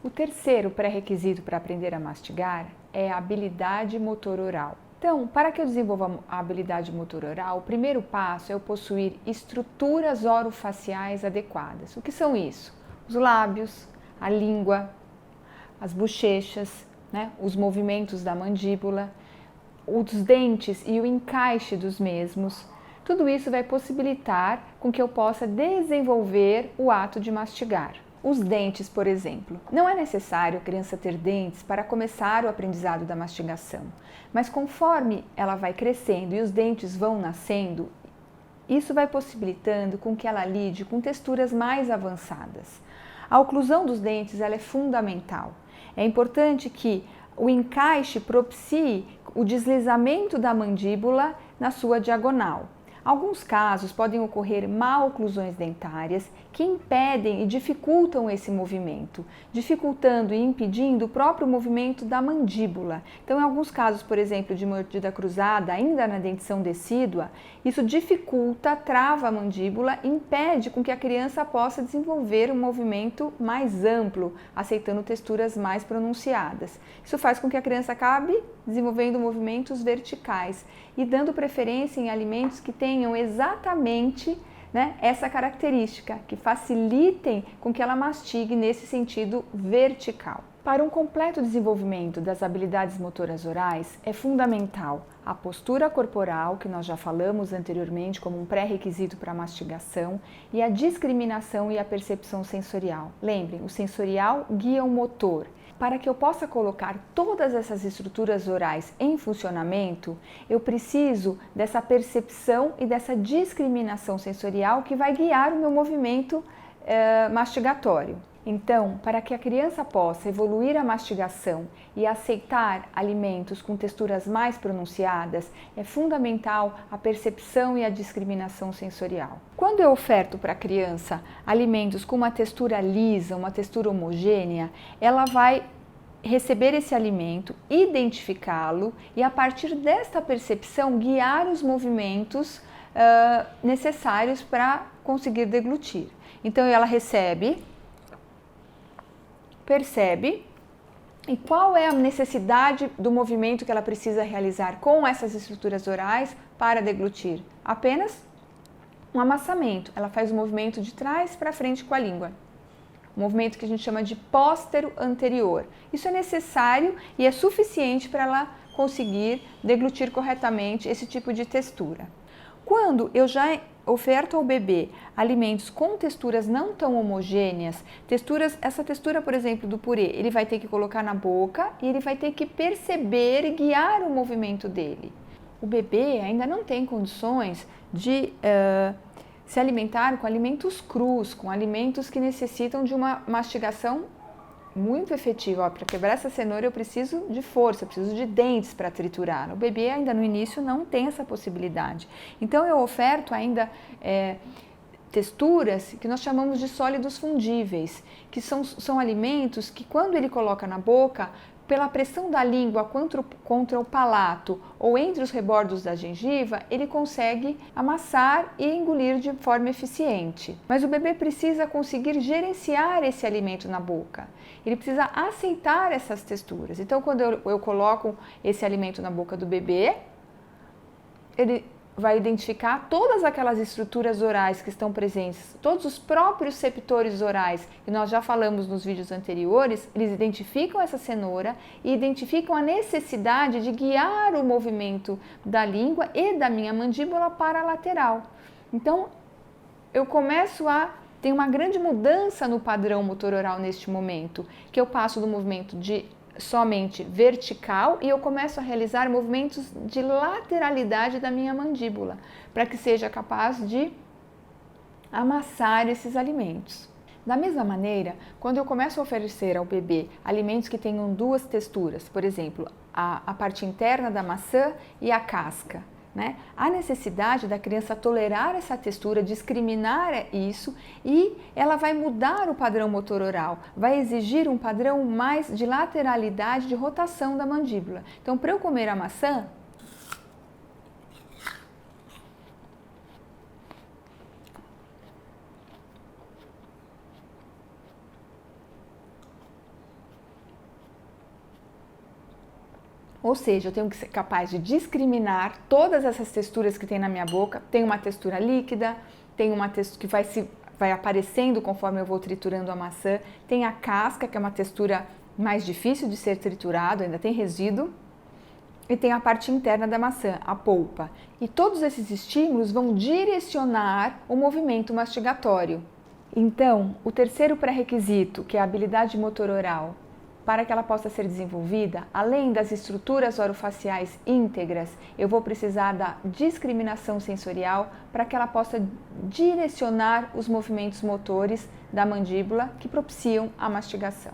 O terceiro pré-requisito para aprender a mastigar é a habilidade motor oral. Então, para que eu desenvolva a habilidade motor oral, o primeiro passo é eu possuir estruturas orofaciais adequadas. O que são isso? Os lábios, a língua, as bochechas, né? Os movimentos da mandíbula, os dentes e o encaixe dos mesmos. Tudo isso vai possibilitar com que eu possa desenvolver o ato de mastigar. Os dentes, por exemplo. Não é necessário a criança ter dentes para começar o aprendizado da mastigação, mas conforme ela vai crescendo e os dentes vão nascendo, isso vai possibilitando com que ela lide com texturas mais avançadas. A oclusão dos dentes ela é fundamental. É importante que o encaixe propicie o deslizamento da mandíbula na sua diagonal. Alguns casos podem ocorrer maloclusões dentárias que impedem e dificultam esse movimento, dificultando e impedindo o próprio movimento da mandíbula. Então, em alguns casos, por exemplo, de mordida cruzada, ainda na dentição decídua, isso dificulta, trava a mandíbula e impede com que a criança possa desenvolver um movimento mais amplo, aceitando texturas mais pronunciadas. Isso faz com que a criança acabe desenvolvendo movimentos verticais e dando preferência em alimentos que tenham exatamente, né, essa característica, que facilitem com que ela mastigue nesse sentido vertical. Para um completo desenvolvimento das habilidades motoras orais, é fundamental a postura corporal, que nós já falamos anteriormente como um pré-requisito para a mastigação, e a discriminação e a percepção sensorial. Lembrem, o sensorial guia o motor. Para que eu possa colocar todas essas estruturas orais em funcionamento, eu preciso dessa percepção e dessa discriminação sensorial que vai guiar o meu movimento mastigatório. Então, para que a criança possa evoluir a mastigação e aceitar alimentos com texturas mais pronunciadas, é fundamental a percepção e a discriminação sensorial. Quando eu oferto para a criança alimentos com uma textura lisa, uma textura homogênea, ela vai receber esse alimento, identificá-lo e, a partir desta percepção, guiar os movimentos necessários para conseguir deglutir. Então, ela recebe, percebe, e qual é a necessidade do movimento que ela precisa realizar com essas estruturas orais para deglutir? Apenas um amassamento. Ela faz o movimento de trás para frente com a língua. Um movimento que a gente chama de póstero anterior. Isso é necessário e é suficiente para ela conseguir deglutir corretamente esse tipo de textura. Quando eu já oferto ao bebê alimentos com texturas não tão homogêneas, essa textura, por exemplo, do purê, ele vai ter que colocar na boca e ele vai ter que perceber e guiar o movimento dele. O bebê ainda não tem condições de se alimentar com alimentos crus, com alimentos que necessitam de uma mastigação muito efetiva. Para quebrar essa cenoura eu preciso de força, eu preciso de dentes para triturar. O bebê ainda no início não tem essa possibilidade. Então eu oferto ainda texturas que nós chamamos de sólidos fundíveis, que são alimentos que quando ele coloca na boca, pela pressão da língua contra o palato ou entre os rebordos da gengiva, ele consegue amassar e engolir de forma eficiente. Mas o bebê precisa conseguir gerenciar esse alimento na boca. Ele precisa aceitar essas texturas. Então, quando eu coloco esse alimento na boca do bebê, ele vai identificar todas aquelas estruturas orais que estão presentes, todos os próprios receptores orais, que nós já falamos nos vídeos anteriores, eles identificam essa cenoura e identificam a necessidade de guiar o movimento da língua e da minha mandíbula para a lateral. Então, eu começo a ter uma grande mudança no padrão motor oral neste momento, que eu passo do movimento de somente vertical e eu começo a realizar movimentos de lateralidade da minha mandíbula, para que seja capaz de amassar esses alimentos. Da mesma maneira, quando eu começo a oferecer ao bebê alimentos que tenham duas texturas, por exemplo, a parte interna da maçã e a casca, né? Há necessidade da criança tolerar essa textura, discriminar isso e ela vai mudar o padrão motor oral, vai exigir um padrão mais de lateralidade, de rotação da mandíbula. Então, para eu comer a maçã, Ou seja, eu tenho que ser capaz de discriminar todas essas texturas que tem na minha boca. Tem uma textura líquida, tem uma textura que vai aparecendo conforme eu vou triturando a maçã. Tem a casca, que é uma textura mais difícil de ser triturado, ainda tem resíduo. E tem a parte interna da maçã, a polpa. E todos esses estímulos vão direcionar o movimento mastigatório. Então, o terceiro pré-requisito, que é a habilidade motor oral, para que ela possa ser desenvolvida, além das estruturas orofaciais íntegras, eu vou precisar da discriminação sensorial para que ela possa direcionar os movimentos motores da mandíbula que propiciam a mastigação.